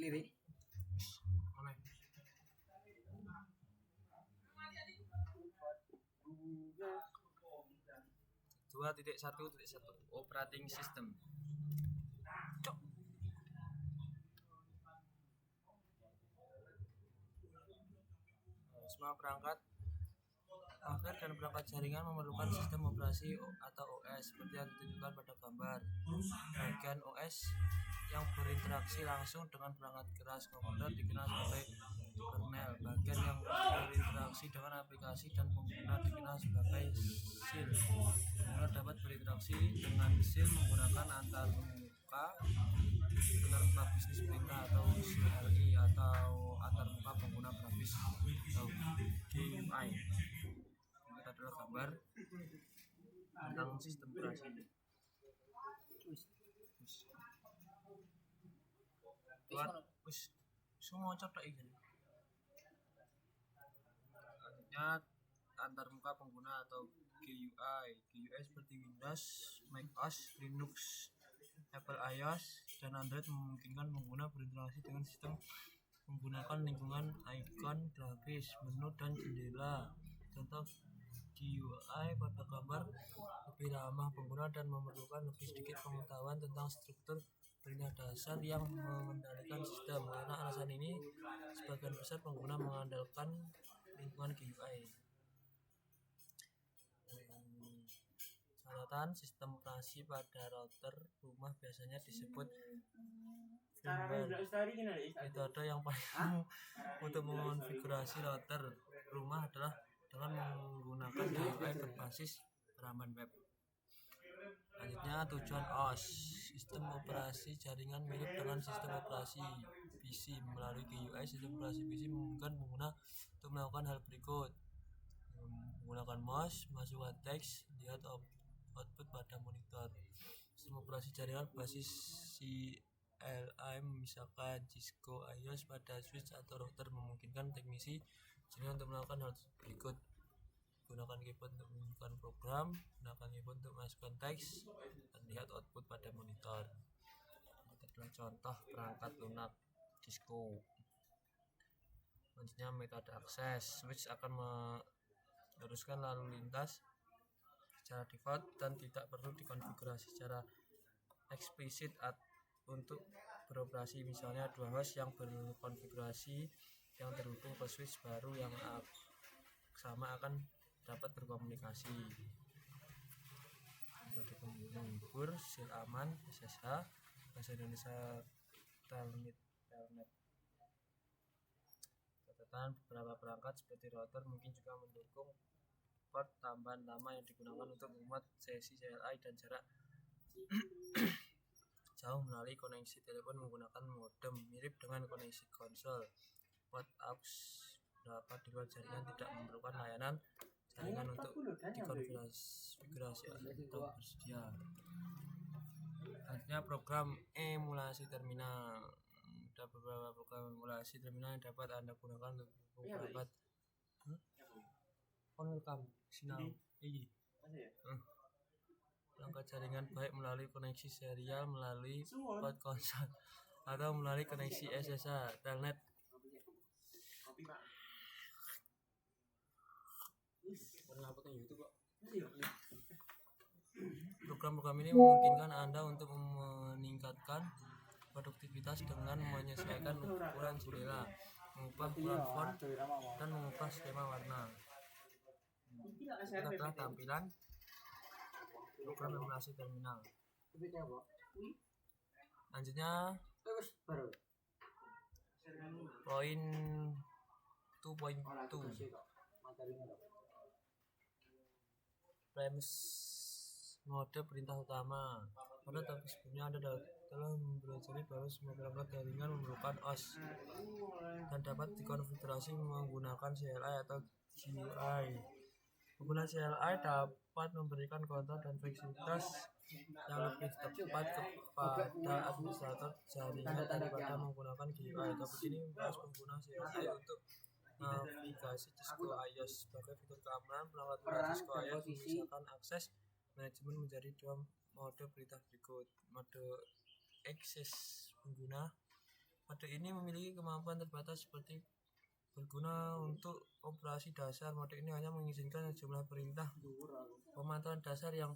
kiri. Mana? 2.1.1 operating system. Cok. Semua perangkat hardware dan perangkat jaringan memerlukan sistem operasi atau OS seperti yang ditunjukkan pada gambar. Bagian OS yang berinteraksi langsung dengan perangkat keras komputer dikenal sebagai kernel. Bagian yang berinteraksi dengan aplikasi dan pengguna dikenal sebagai shell. Pengguna dapat berinteraksi dengan shell menggunakan antarmuka bisnis perintah atau CLI atau antarmuka pengguna grafis atau GUI. Ini adalah gambar tentang sistem operasi. Semua coba ini. Artinya antarmuka pengguna atau GUI. GUI seperti Windows, macOS, Linux, Apple iOS, dan Android memungkinkan pengguna berinteraksi dengan sistem menggunakan lingkungan ikon, grafis, menu, dan jendela. Contoh GUI pada gambar lebih ramah pengguna dan memerlukan lebih sedikit pengetahuan tentang struktur perintah dasar yang mengendalikan sistem. Karena alasan ini, sebagian besar pengguna mengandalkan lingkungan GUI. Catatan sistem operasi pada router rumah biasanya disebut firmware. Metode yang paling untuk mengonfigurasi router rumah adalah dengan menggunakan GUI berbasis halaman web. Selanjutnya, tujuan OS. Sistem operasi jaringan mirip dengan sistem operasi PC. Melalui GUI, sistem operasi PC memungkinkan pengguna untuk melakukan hal berikut: menggunakan mouse, masukkan teks, lihat output pada monitor. Sistem operasi jaringan berbasis CLI misalkan Cisco iOS pada switch atau router memungkinkan teknisi jaringan untuk melakukan hal berikut: gunakan keyboard untuk menunjukkan program, gunakan keyboard untuk masukkan teks, dan lihat output pada monitor. Ini adalah contoh perangkat lunak Cisco. Selanjutnya, metode akses. Switch akan meneruskan lalu lintas secara default dan tidak perlu dikonfigurasi secara eksplisit untuk beroperasi. Misalnya, dua host yang berkonfigurasi yang terhubung ke switch baru yang sama akan dapat berkomunikasi. Metode penghubur, shell aman, SSH, bahasa Indonesia telnet. Catatan, beberapa perangkat seperti router mungkin juga mendukung port tambahan lama yang digunakan untuk memuat sesi CLI dan jarak jauh melalui koneksi telepon menggunakan modem mirip dengan koneksi konsol. Port aux dapat di luar jaringan tidak memerlukan layanan jaringan untuk dikonfigurasi atau bersedia. Selanjutnya, program emulasi terminal. Ada beberapa program emulasi terminal yang dapat Anda gunakan untuk perangkat perangkat jaringan, baik melalui koneksi serial, melalui port konsol, atau melalui koneksi SSH telnet. Program-program ini memungkinkan Anda untuk meningkatkan produktivitas dengan menyesuaikan ukuran jendela, mengubah ukuran font, dan mengubah skema warna. Ini adalah tampilan program emulasi terminal. Selanjutnya, poin 2.2 premis mode perintah utama. Pada topik sebelumnya Anda telah mempelajari bahwa semua perangkat jaringan memerlukan OS dan dapat dikonfigurasi menggunakan CLI atau GUI. Pengguna CLI dapat memberikan kontrol dan fleksibilitas yang lebih tepat kepada administrator jaringan daripada menggunakan GUI. Topik ini membahas pengguna CLI untuk navigasi Cisco iOS. Sebagai fitur keamanan, perangkat lunak Cisco iOS memisahkan akses manajemen menjadi dua mode perintah berikut: mode akses pengguna Mode ini memiliki kemampuan terbatas seperti berguna untuk operasi dasar. Mode ini hanya mengizinkan jumlah perintah pemantauan dasar yang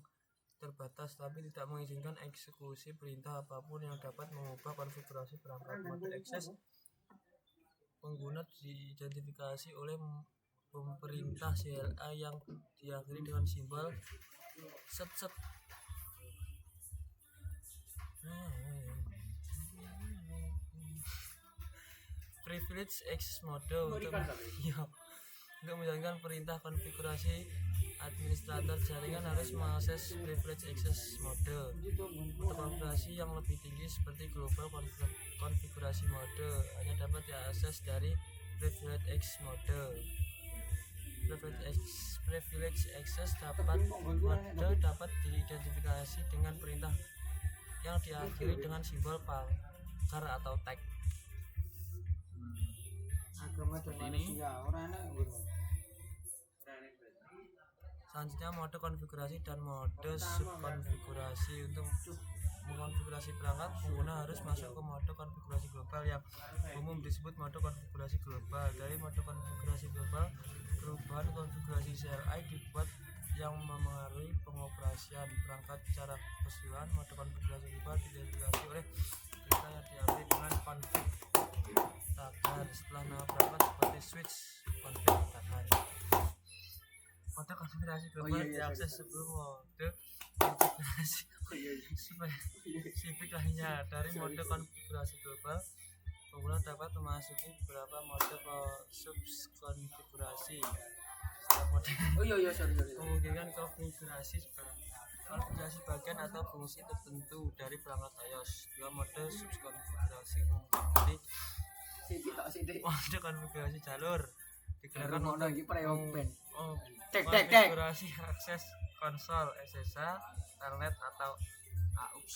terbatas, tapi tidak mengizinkan eksekusi perintah apapun yang dapat mengubah konfigurasi perangkat. Mode akses pengguna diidentifikasi oleh pemerintah CLI yang diakhiri dengan simbol set. Privilege access mode untuk menjalankan perintah konfigurasi administrator jaringan harus mengakses privilege access mode. Untuk konfigurasi yang lebih tinggi seperti global konfigurasi mode hanya dapat diakses dari privilege access mode. Privilege access mode dapat diidentifikasi dengan perintah yang diakhiri dengan simbol pagar atau tag. Selanjutnya mode konfigurasi dan mode subkonfigurasi. Untuk mengkonfigurasi perangkat, pengguna harus masuk ke mode konfigurasi global yang umum disebut mode konfigurasi global. Dari mode konfigurasi global, perubahan konfigurasi CLI dibuat yang memengaruhi pengoperasian perangkat secara keseluruhan. Mode konfigurasi global diidentifikasi oleh perintah yang diambil dengan config tagar setelah nama perangkat seperti switch config tagar. Mode konfigurasi global diakses sebelum mode konfigurasi spesifik lainnya. Dari mode konfigurasi global, pengguna dapat memasuki beberapa mode subkonfigurasi. Kemungkinan konfigurasi bagian atau fungsi tertentu dari perangkat iOS. Dua mode subkonfigurasi meliputi mode konfigurasi jalur digunakan untuk konfigurasi akses konsol, SSH, Telnet atau AUX.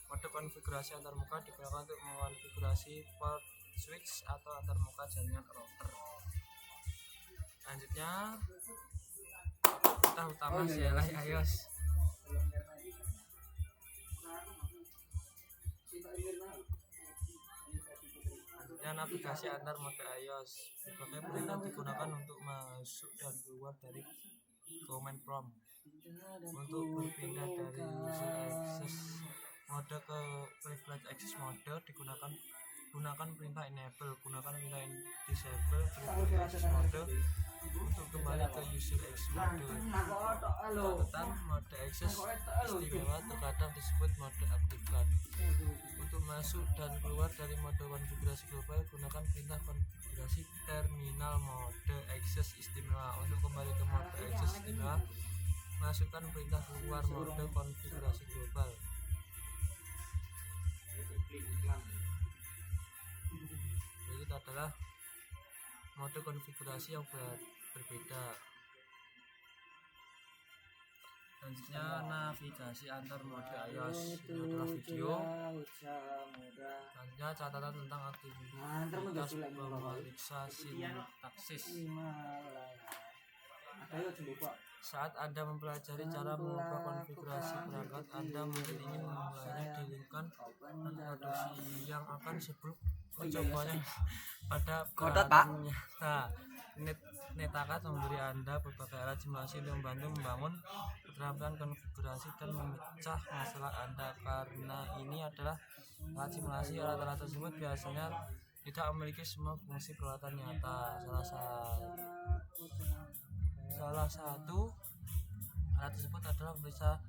Mode konfigurasi antarmuka digunakan untuk mengonfigurasi port switch atau antarmuka jaringan router. Selanjutnya, perintah utama CLI iOS. Selanjutnya, navigasi antar mode iOS. Berbagai perintah digunakan untuk masuk dan keluar dari command prompt. Untuk berpindah dari user access mode ke privilege access mode gunakan perintah enable. Gunakan perintah disable privilege access mode untuk kembali ke user access mode. Catatan, mode access istimewa terkadang disebut mode aktifkan. Untuk masuk dan keluar dari mode konfigurasi global, gunakan perintah konfigurasi terminal mode access istimewa. Untuk kembali ke mode access istimewa, masukkan perintah keluar mode konfigurasi global. Jadi adalah mode konfigurasi yang berbeda. Selanjutnya, navigasi antar mode iOS. Ini adalah video. Selanjutnya, catatan tentang aktivitas pemeriksa sintaksis. Saat Anda mempelajari cara mengubah konfigurasi perangkat, Anda mungkin ingin memulainya di lingkungan produksi yang akan sebelum mencobanya pada peralatan nyata. Netakat memberi Anda berbagai alat simulasi untuk membantu membangun keterampilan konfigurasi dan memecah masalah Anda. Karena ini adalah alat simulasi, alat-alat tersebut biasanya tidak memiliki semua fungsi peralatan nyata. Salah satu alat tersebut adalah pemeriksa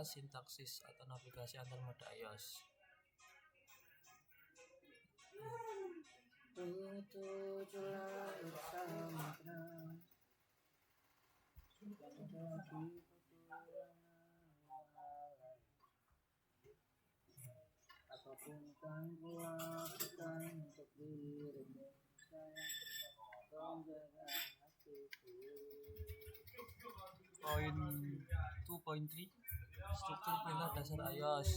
sintaksis atau navigasi antar mode iOS. Apapun kan kulakukan untuk dirimu sayang, tolong jaga hatiku. Poin 2.3 struktur perintah dasar iOS.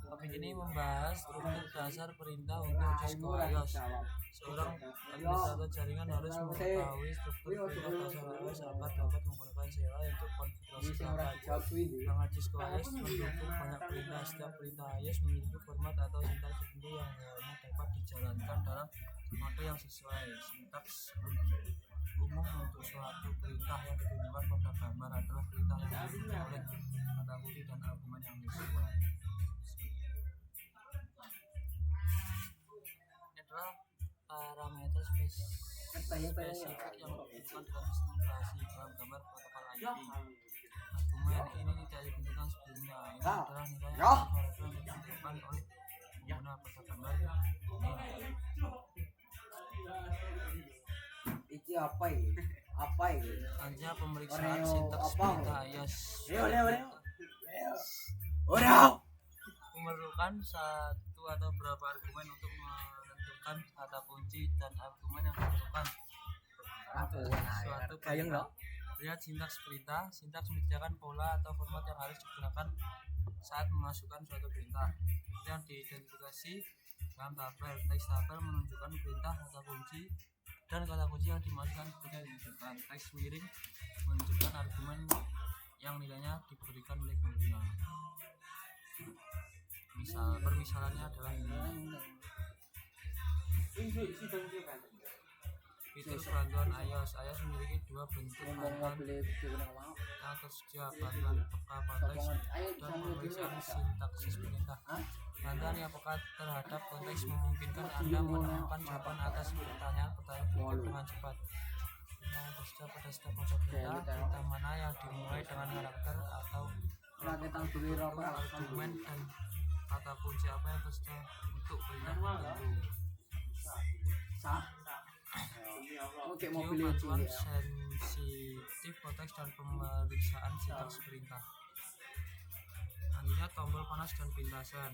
Topik ini membahas struktur dasar perintah untuk Cisco iOS. Seorang administrator jaringan harus mengetahui struktur perintah dasar iOS agar dapat menggunakan CLI untuk konfigurasi perangkat. Perangkat Cisco iOS mendukung banyak perintah. Setiap perintah iOS memiliki format atau sintaks tertentu yang hanya dapat dijalankan dalam mode yang sesuai. Sintaks umum untuk suatu perintah yang ditunjukkan pada gambar adalah perintah yang dimiliki oleh kata kunci dan argumen yang sesuai. Ini adalah parameter spesifik yang dibutuhkan dalam simulasi dalam gambar protokol IP. Argumen ini tidak ditentukan sebelumnya. Ini adalah nilai yang ditentukan oleh pengguna pada gambar ini. Iki apa ini? Apa ini? Hanya pemeriksaan sintaks perintah iOS. Memerlukan satu atau beberapa argumen untuk menentukan kata kunci dan argumen yang diperlukan suatu perintah. Lihat sintaks perintah. Sintaks menyediakan pola atau format yang harus digunakan saat memasukkan suatu perintah yang diidentifikasi dalam tabel. Teks tabel menunjukkan perintah kata kunci dan kata kunci yang dimasukkan ketika ditunjukkan. Teks miring menunjukkan argumen yang nilainya diberikan oleh pengguna. Permisalannya adalah ini. Fitur bantuan iOS. iOS memiliki dua bentuk bantuan yang tersedia: bantuan peka konteks dan pemeriksaan sintaksis perintah. Bantuan yang peka terhadap konteks memungkinkan Anda menemukan jawaban atas pertanyaan berikut dengan cepat. Yang tersedia pada setiap pojok perintah, perintah mana yang dimulai dengan karakter atau argumen dan kata kunci apa yang tersedia untuk perintah tertentu. Bantuan sensitif konteks dan pemeriksaan sintaks perintah. Selanjutnya tombol panas dan pintasan.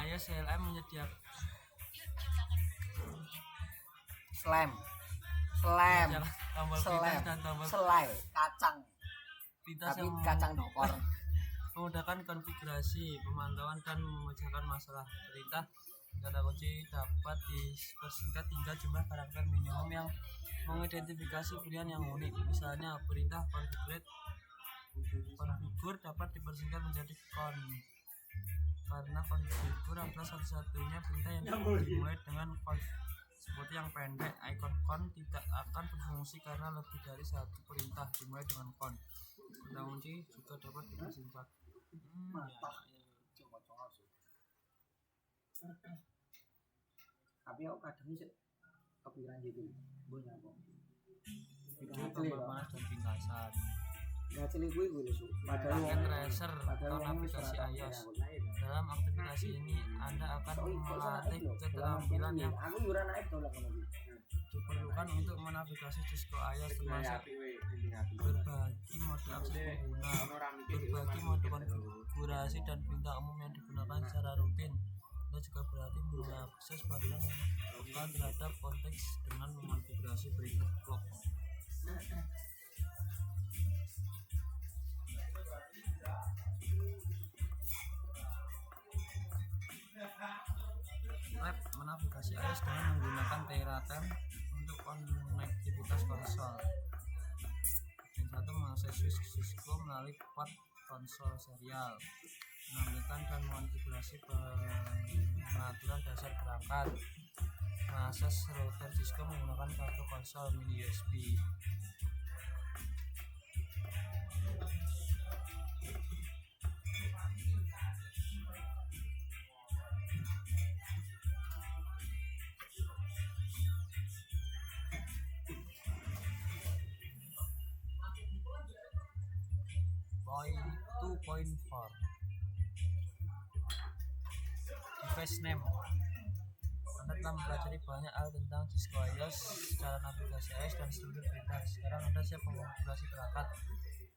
iOS CLI menyediakan tombol pintas dan tombol kacang. pintas Tapi yang kacang dokor. memudahkan konfigurasi, pemantauan dan memecahkan masalah perintah. Kata kunci dapat dipersingkat hingga jumlah karakter minimum yang mengidentifikasi pilihan yang unik. Misalnya perintah konfigur dapat dipersingkat menjadi kon, karena konfigur adalah satu-satunya perintah yang dimulai dengan kon. Seperti yang pendek, icon kon tidak akan berfungsi karena lebih dari satu perintah dimulai dengan kon. Kata kunci juga dapat dipersingkat. Tapi aku kadang sih kepikiran gitu. Punya apa? Itu tombol panas dan pintasan. Nggak cilik gue lho, Su. Paket tracer atau navigasi iOS. Dalam aktivitas ini Anda akan melatih keterampilan yang aku ora naik to lah ngono. diperlukan untuk menavigasi Cisco iOS, termasuk berbagi mode akses pengguna, berbagi mode konfigurasi dan perintah umum yang digunakan secara rutin. Anda juga berarti mengakses bantuan yang bukan terhadap konteks dengan mengonfigurasi perintah blok. Web menavigasi iOS dengan menggunakan Teratem untuk konektivitas konsol. Yang satu mengakses Cisco melalui port konsol serial, menampilkan dan mengonfigurasi pengaturan dasar perangkat, mengakses router Cisco menggunakan kartu konsol mini USB. Point 2.4 Device name. Anda telah mempelajari banyak hal tentang Cisco iOS, cara navigasi iOS dan struktur perintah. Sekarang Anda siap mengonfigurasi perangkat.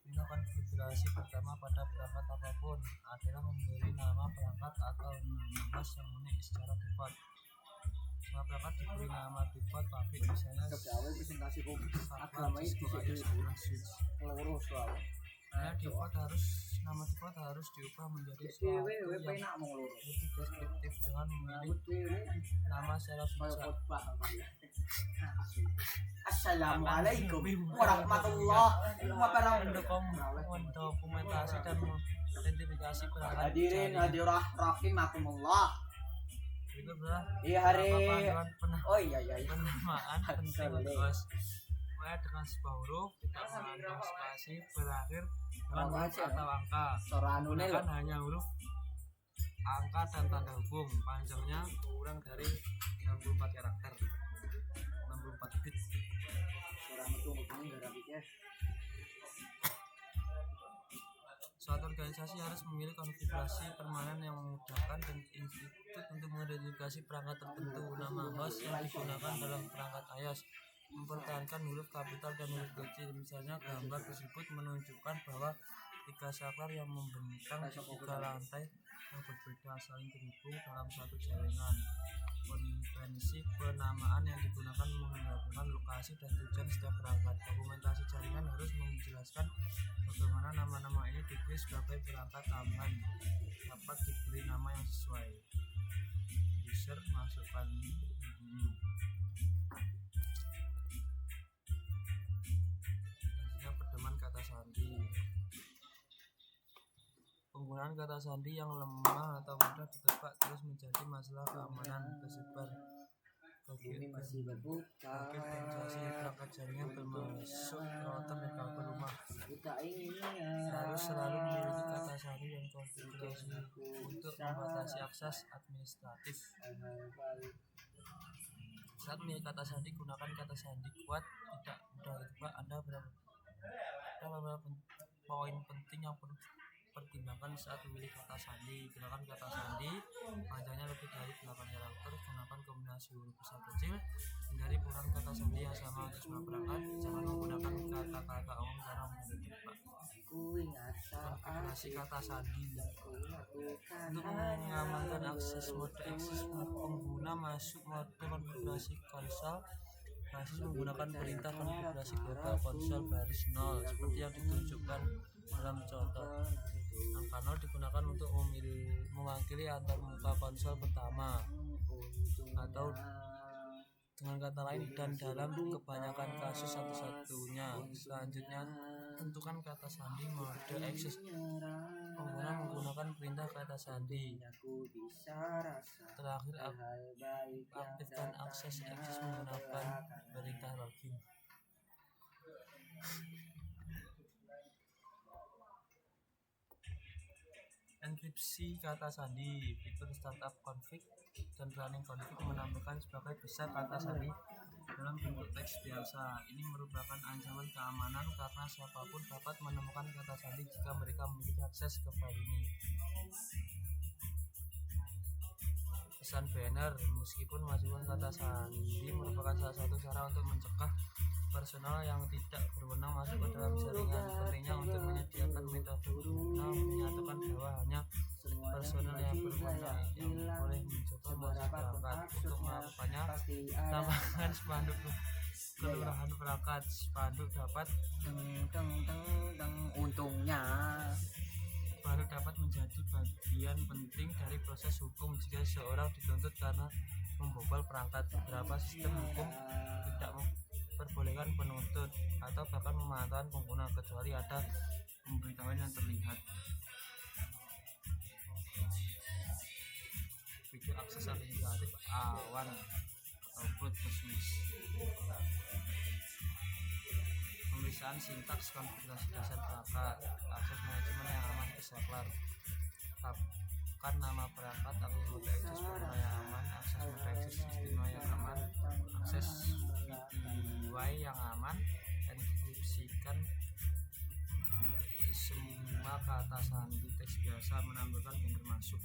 Perintah konfigurasi pertama pada perangkat apapun adalah memberi nama perangkat atau nama host yang unik secara default. Semua perangkat diberi nama default public, misalnya Kegawe presentasi kok Saklar agama iki Cisco iOS dhisik adalah switch. keloro soal. Ya, nama default harus diubah menjadi sesuatu yang penak mong loro. lebih deskriptif dengan memilih nama secara bijak. Assalamualaikum warahmatullahi wabarakatuh. Mendokumentasi dan mengidentifikasi perangkat Hadirin jaringan. hadirah rahimakumullah. Itu adalah Iya hari. panduan Oh iya iya. penamaan penting bos. Mulai dengan sebuah huruf tidak mengandung spasi berakhir dengan huruf atau angka. Soranune lho. Menggunakan hanya huruf angka dan tanda hubung. Panjangnya kurang dari 64 karakter, 64 bit. Soran metu ngene gara pikir. Suatu organisasi harus memilih konfigurasi permanen yang memudahkan dan institut untuk mengidentifikasi perangkat tertentu. Nama host yang digunakan dalam perangkat iOS mempertahankan huruf kapital dan huruf kecil. Misalnya gambar tersebut menunjukkan bahwa 3 saklar yang membentang di 3 lantai yang berbeda saling terhubung dalam satu jaringan. Konvensi penamaan yang digunakan menggabungkan lokasi dan tujuan setiap perangkat. Dokumentasi jaringan harus menjelaskan bagaimana nama-nama ini dipilih sebagai perangkat tambahan dapat diberi nama yang sesuai. User masukkan pedoman kata sandi. Penggunaan kata sandi yang lemah atau mudah ditebak terus menjadi masalah keamanan tersebar Bumi masih berputar. organisasi perangkat jaringan termasuk router dan kabel rumah Kita ingin harus selalu memiliki kata sandi dan konfigurasi untuk membatasi akses administratif. Saat memilih kata sandi, gunakan kata sandi kuat, tidak mudah ditebak. Ada beberapa poin penting yang perlu pertimbangkan saat memilih kata sandi. Gunakan kata sandi panjangnya lebih dari 8 karakter. Gunakan kombinasi huruf besar kecil. Hindari penggunaan kata sandi yang sama untuk semua perangkat. Jangan menggunakan kata-kata umum karena mudah ditebak. Konfigurasi kata sandi untuk mengamankan akses mode pengguna masuk mode konfigurasi konsol. Basis menggunakan perintah konfigurasi global konsol baris 0 seperti yang ditunjukkan dalam contoh. Angka 0 digunakan untuk mewakili antar muka konsol pertama, atau dengan kata lain dan dalam kebanyakan kasus satu-satunya. Selanjutnya tentukan kata sandi mode akses. Pengguna menggunakan perintah kata sandi. Terakhir aktifkan akses menggunakan perintah login. Enkripsi kata sandi. Fitur startup config dan running config menampilkan sebagai besar kata sandi dalam bentuk teks biasa. Ini merupakan ancaman keamanan karena siapapun dapat menemukan kata sandi jika mereka memiliki akses ke file ini. Pesan banner. Meskipun memasukkan kata sandi merupakan salah satu cara untuk mencegah personal yang tidak berwenang masuk ke dalam jaringan. Pentingnya untuk menyediakan metode guna menyatakan bahwa hanya personel yang berwenang yang boleh mencoba masuk perangkat. Untuk melakukannya, tambahkan spanduk kelurahan perangkat. Spanduk dapat untungnya spanduk dapat menjadi bagian penting dari proses hukum jika seorang dituntut karena membobol perangkat. Beberapa sistem hukum tidak memperbolehkan penuntut atau bahkan memantauan pengguna kecuali ada pemberitahuan yang terlihat. Video akses aplikatif awan atau brute dismiss. Pemeriksaan sintaks konfigurasi dasar perangkat. Akses manajemen yang aman ke saklar. Tetapkan nama perangkat atau mode akses pengguna yang aman. Akses mode akses istimewa yang aman. Akses VPI yang aman. Enkripsikan semua kata sandi teks biasa menampilkan yang termasuk.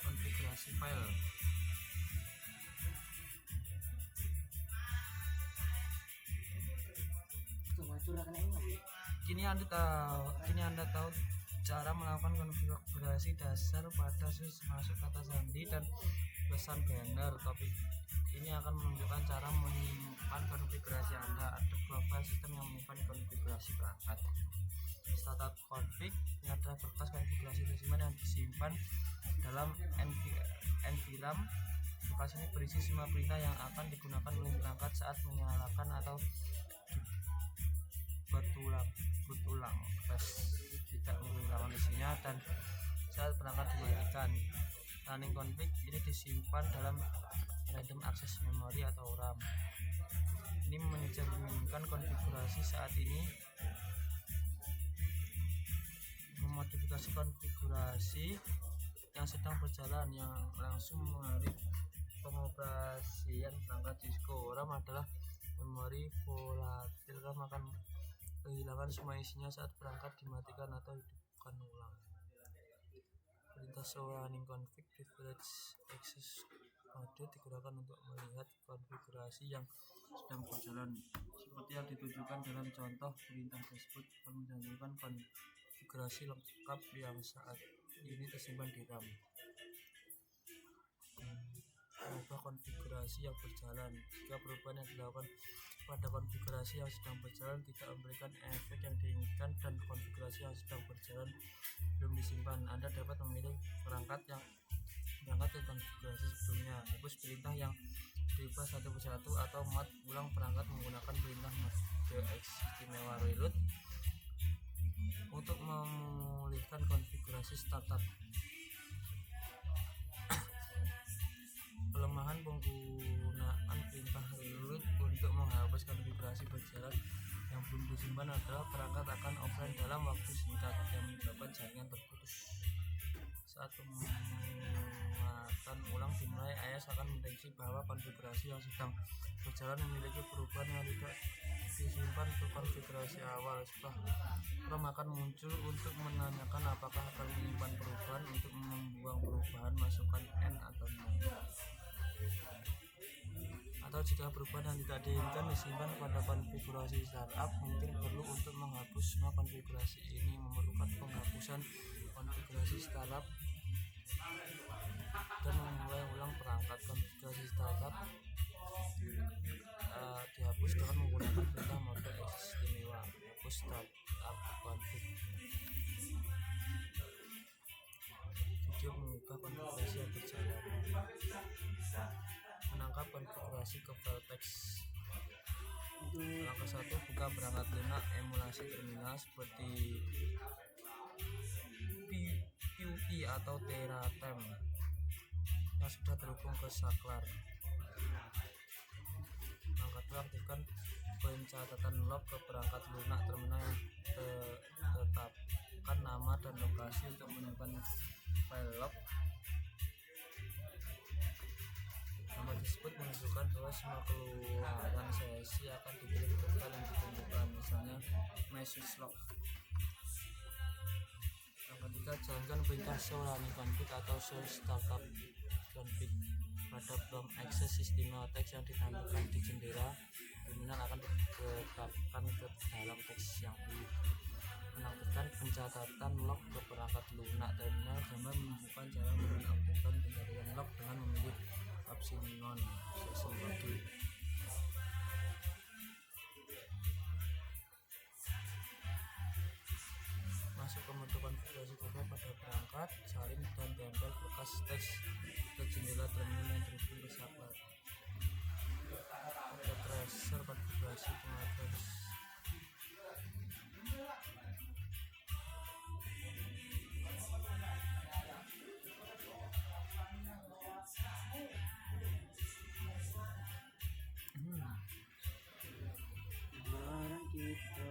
Konfigurasi file. Kini Anda tahu cara melakukan konfigurasi dasar pada switch masuk kata sandi dan pesan banner. Topik ini akan menunjukkan cara menyimpan konfigurasi Anda. Ada dua file sistem yang menyimpan konfigurasi perangkat. Startup config ini adalah berkas konfigurasi tersimpan yang disimpan dalam NVRAM. Berkas ini berisi semua perintah yang akan digunakan oleh perangkat saat menyalakan atau boot ulang flash tidak menghilangkan isinya dan saat perangkat dimatikan. Running config ini disimpan dalam random access memory atau RAM. Ini mencerminkan konfigurasi saat ini. Memodifikasi konfigurasi yang sedang berjalan yang langsung mengalir pengoperasian perangkat Cisco. RAM adalah memori volatil. RAM akan kehilangan semua isinya saat perangkat dimatikan atau hidupkan ulang. Perintah show running config privilege access mode digunakan untuk melihat konfigurasi yang sedang berjalan seperti yang ditunjukkan dalam contoh perintah tersebut. Mencantumkan konfigurasi lengkap yang saat ini tersimpan di RAM. Mengubah konfigurasi yang berjalan. Jika perubahan yang dilakukan pada konfigurasi yang sedang berjalan tidak memberikan efek yang diinginkan dan konfigurasi yang sedang berjalan belum disimpan, Anda dapat memilih perangkat yang berangkat ke konfigurasi sebelumnya. Hapus perintah yang diubah satu persatu atau mod ulang perangkat menggunakan perintah mode istimewa reload untuk memulihkan konfigurasi startup. Pelemahan penggunaan perintah reload untuk menghapus konfigurasi berjalan yang belum disimpan adalah perangkat akan offline dalam waktu singkat yang menyebabkan jaringan terputus. Saat penguatan ulang dimulai, IS akan mendeteksi bahwa konfigurasi yang sedang berjalan memiliki perubahan yang tidak disimpan ke konfigurasi awal. Setelah RAM akan muncul untuk menanyakan apakah akan menyimpan perubahan. Untuk membuang perubahan, masukkan N atau no. Atau jika perubahan yang tidak diinginkan disimpan pada konfigurasi startup, mungkin perlu untuk menghapus semua konfigurasi. Ini memerlukan penghapusan konfigurasi startup dan memulai ulang perangkat. Konfigurasi startup dihapus dengan menggunakan perintah mode istimewa. Hapus startup config. Video mengubah konfigurasi yang berjalan. Menangkap konfigurasi ke file teks. Langkah 1, buka perangkat lunak emulasi terminal seperti PUP atau Teratem yang sudah terhubung ke saklar. Langkah 2, aktifkan pencatatan log ke perangkat lunak terminal yang tetapkan nama dan lokasi untuk menyimpan file log. Nama tersebut menunjukkan bahwa semua keluaran sesi akan dipilih ke file yang ditentukan, misalnya message log. Yang ketiga, jalankan perintah show running config atau show startup config pada prompt access istimewa teks yang ditampilkan di jendela terminal akan ditetapkan ke dalam teks yang pilih. Menaktifkan pencatatan log ke perangkat lunak terminal. Gambar menunjukkan cara menaktifkan pencatatan log dengan memilih opsi non session body. Masuk ke mode konfigurasi kedua pada perangkat, salin dan tempel bekas teks ke jendela terminal yang terhubung ke saklar. Pada tracer konfigurasi pengatur. Barang kita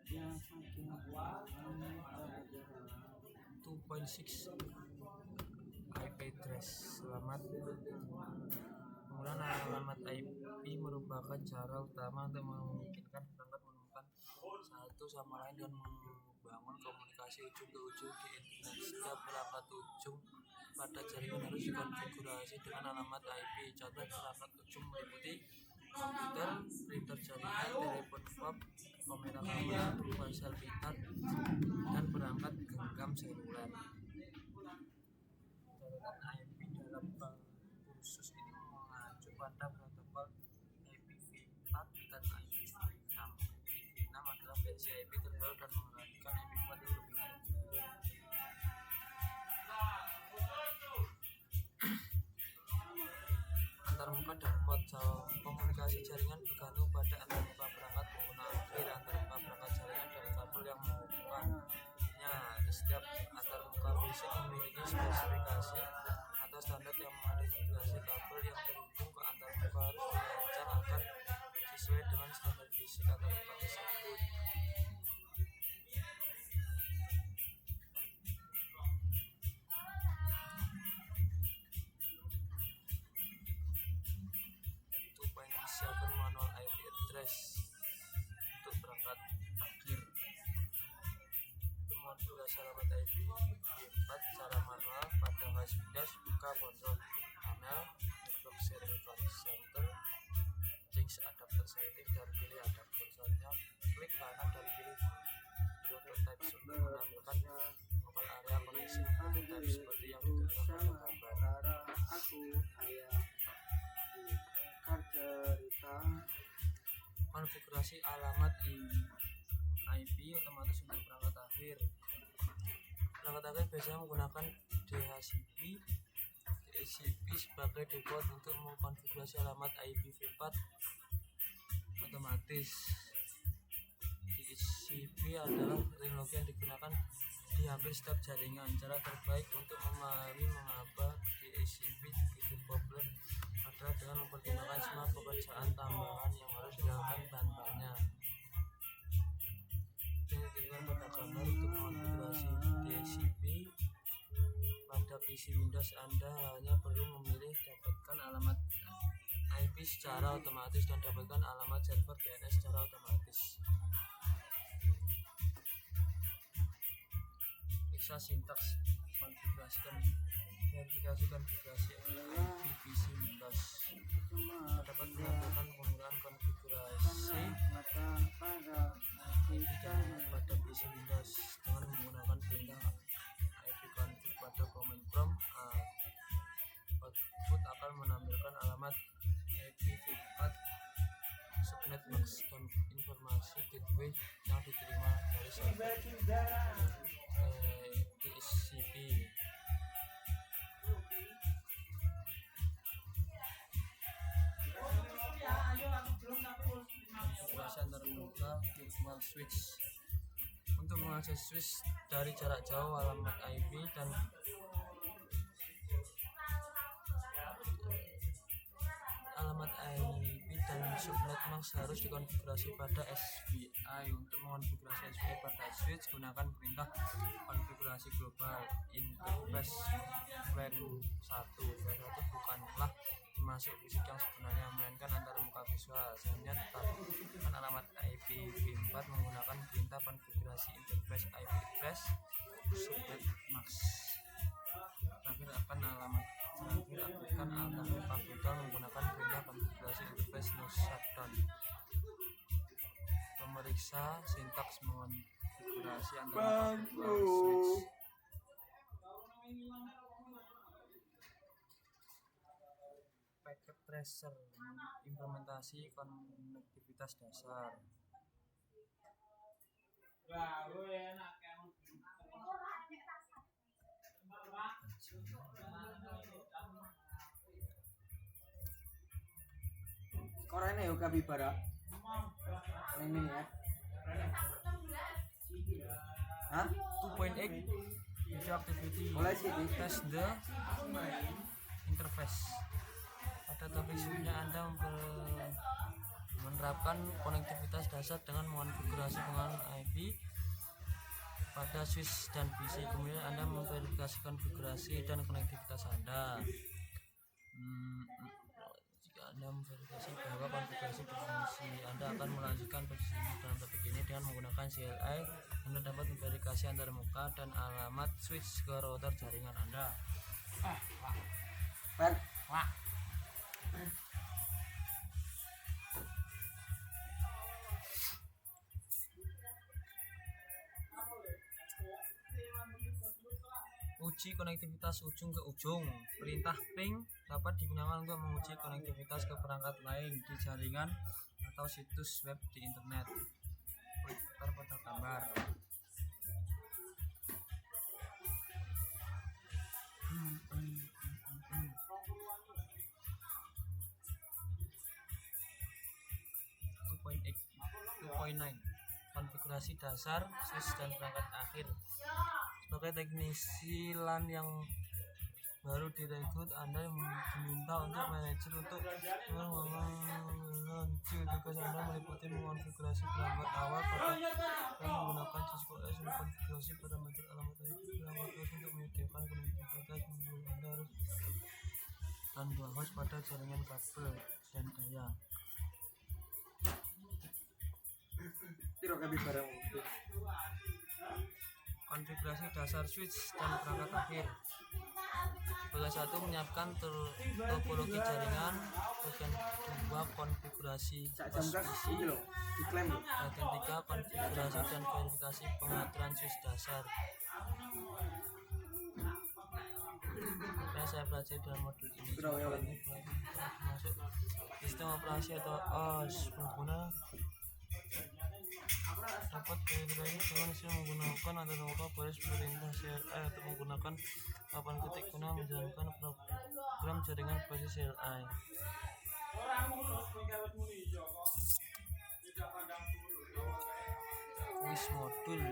yang makin 2.6 IP address. Selamat. Penggunaan alamat IP merupakan cara utama untuk memungkinkan perangkat menemukan satu sama lain dan membangun komunikasi ujung ke ujung di internet. Setiap perangkat ujung pada jaringan harus dikonfigurasi dengan alamat IP. Contoh perangkat ujung meliputi komputer, printer jaringan, telepon pop, kamera kabel berupa sel pintar dan perangkat genggam seluler. Catatan IP dalam kursus ini mengacu pada protokol IPv4 dan IPv6. IPv6 adalah versi IP terbaru dan menggantikan IPv4 yang lebih dulu. Antarmuka dapat komunikasi jaringan bergantung pada antarmuka perangkat pengguna akhir, antarmuka perangkat jaringan dan kabel yang menghubungkannya. Setiap antarmuka fisik memiliki spesifikasi atau standar yang mengidentifikasi kabel yang terhubung ke antarmuka harus dirancang agar sesuai dengan standar fisik antarmuka tersebut. Manual IP address untuk perangkat akhir. Konfigurasi alamat IPv4 secara manual pada OS Windows, buka kontrol panel network sharing center, change adapter setting dan pilih adapter selanjutnya klik kanan dan pilih prototype untuk menampilkan lokal area koneksi prototype seperti yang dituliskan pada gambar. Konfigurasi alamat IP otomatis untuk perangkat akhir. Perangkat akhir biasanya menggunakan DHCP sebagai default untuk mengkonfigurasi alamat IPv4 otomatis. DHCP adalah teknologi yang digunakan di hampir setiap jaringan. Cara terbaik untuk memahami mengapa DHCP begitu populer adalah dengan mempertimbangkan semua pekerjaan tambahan yang harus dilakukan tanpanya. Yang ditentukan pada gambar untuk mengonfigurasi DHCP pada PC Windows, Anda hanya perlu memilih dapatkan alamat IP secara otomatis dan dapatkan alamat server DNS secara otomatis. Periksa sintaks konfigurasi dan verifikasi konfigurasi IP PC Windows. Dapat melakukan penggunaan konfigurasi pada PC Windows dengan menggunakan perintah ipconfig pada command prompt. Output akan menampilkan alamat IPv4 subnet max dan informasi gateway yang diterima dari server DHCP. Konfigurasi antarmuka virtual switch. Untuk mengakses switch dari jarak jauh, alamat IP dan subnet max harus dikonfigurasi pada SPI. Untuk mengonfigurasi SPI pada switch, gunakan perintah konfigurasi global interface plan 1. Plan 1 bukanlah termasuk fisik yang sebenarnya, melainkan antarmuka visual. Selanjutnya tetapkan alamat IPv4 menggunakan perintah konfigurasi interface IP address subnet max. Terakhir aktifkan antarmuka global menggunakan perintah konfigurasi interface no shutdown. Pemeriksa sintaks mengonfigurasi antarmuka virtual switch. Packet tracer, implementasi konektivitas dasar. Korene yo kapibara. Ini ya. Hah? 2.8 video activity Mulai sih test the interface. Pada topik sebelumnya Anda menerapkan konektivitas dasar dengan mengonfigurasi penggunaan IP pada switch dan PC. Kemudian Anda memverifikasi konfigurasi dan konektivitas Anda. Jika Anda memverifikasi bahwa konfigurasi berfungsi, Anda akan melanjutkan posisi dalam topik ini dengan menggunakan CLI. Anda dapat memverifikasi antarmuka dan alamat switch ke router jaringan Anda. menguji konektivitas ujung ke ujung. Perintah ping dapat digunakan untuk menguji konektivitas ke perangkat lain di jaringan atau situs web di internet. Putar pada gambar. Konfigurasi dasar, switch dan perangkat akhir. Sebagai teknisi LAN yang baru direkrut, Anda diminta untuk manajer untuk tugas Anda meliputi mengonfigurasi perangkat awal pada yang menggunakan Cisco OS, mengkonfigurasi parameter alamat IP perangkat OS untuk menyediakan konektivitas menurut Anda harus dan dua host pada jaringan kabel dan daya. Konfigurasi dasar switch dan perangkat akhir. Bagian 1 menyiapkan topologi jaringan. Bagian 2 konfigurasi transmisi. Bagian 3 konfigurasi dan verifikasi pengaturan switch dasar. Saya belajar dalam modul ini. Masuk sistem operasi atau OS. Pengguna dapat verifikasi dengan menggunakan atau tanpa baris perintah CLI atau menggunakan 8 ketik guna menjalankan program jaringan basis CLI. Wis modul